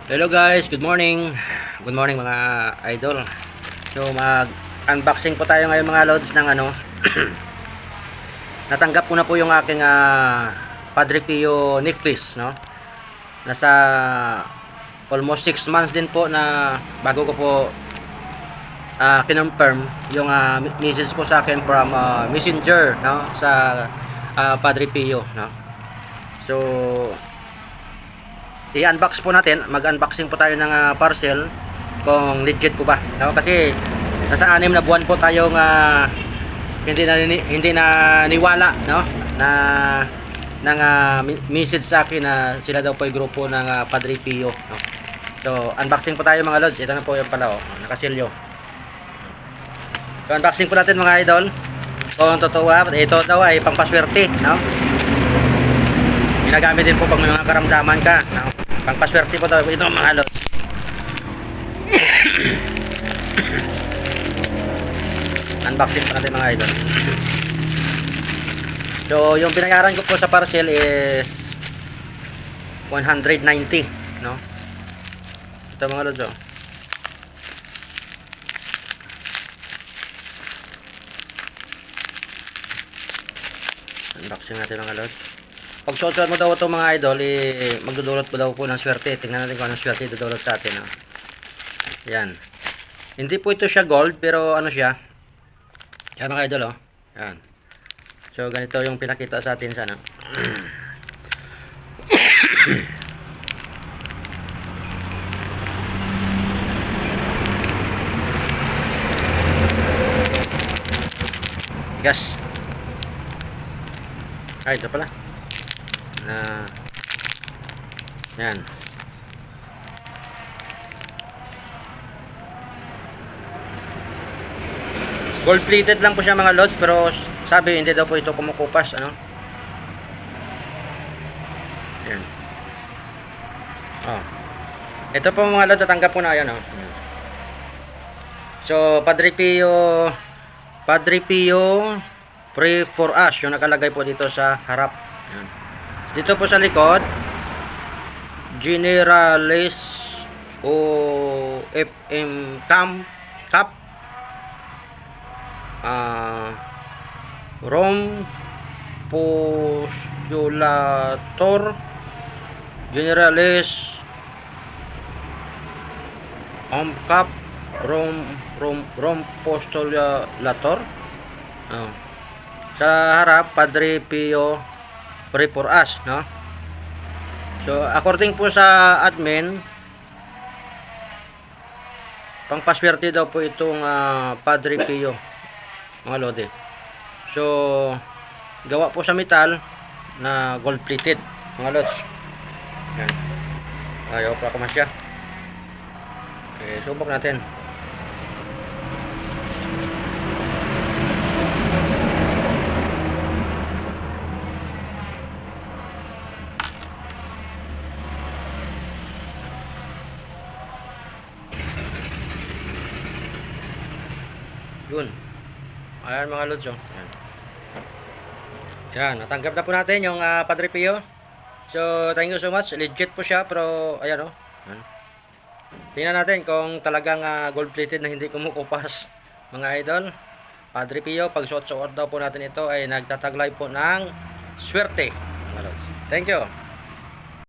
Hello guys, good morning. Good morning mga idol. So mag-unboxing po tayo ngayon mga lods ng natanggap ko na po yung aking Padre Pio necklace, no? Nasa almost 6 months din po na bago ko po kinonfirm yung message po sa akin from Messenger, no? Sa Padre Pio, no? So i-unbox po natin, mag-unboxing po tayo ng parcel kung legit po ba, no? Kasi nasa 6 na buwan po tayong hindi na niwala, no, na message sa akin na sila daw po ay grupo ng Padre Pio, no? So unboxing po tayo mga lods. Ito na po yung pala, nakasilyo. So unboxing po natin mga idol kung totoo. Ito daw ay pangpaswerte, no? Ginagamit din po pag may mga karamdaman ka, no? Pangpaswerte po daw ito mga lods. Unboxing pa natin mga idol. So yung binayaran ko po sa parcel is 190, no? Ito mga lods, oh. Unboxing natin mga lods. Pag suot mo daw ito mga idol, magdudulot po daw po ng swerte. Tingnan natin kung anong swerte dudulot sa atin, no? Yan. Hindi po ito siya gold, pero ano siya? Yan mga idol, oh. Yan. So ganito yung pinakita sa atin sana. Gas. Ay, ito pala. Yan. Gold plated lang po siya mga lods, pero sabi hindi daw po ito kumukupas, ano? Yan. Oh. Ito po mga lods, tatanggap ko na yan, oh. So Padre Pio Pray for Us yung nakalagay po dito sa harap. Yan. Dito po sa likod, Generalis o FM Cap Rom Postulator Generalis Cap Rom Postulator. Sa harap, Padre Pio Pray for Us, no? So according po sa admin, pangpaswerte daw po itong Padre Pio mga lode. So gawa po sa metal na gold plated mga lods. Yan. Ayaw pa ka masya. Subok natin. Yun. Ayan mga lods, oh. Yan. Yan, natanggap na po natin yung Padre Pio. So thank you so much. Legit po siya, pero ayan, oh. Yan. Tingnan natin kung talagang gold plated na hindi kumukupas mga idol. Padre Pio, pag suot-suot daw po natin ito ay nagtataglay po ng swerte mga lods. Thank you.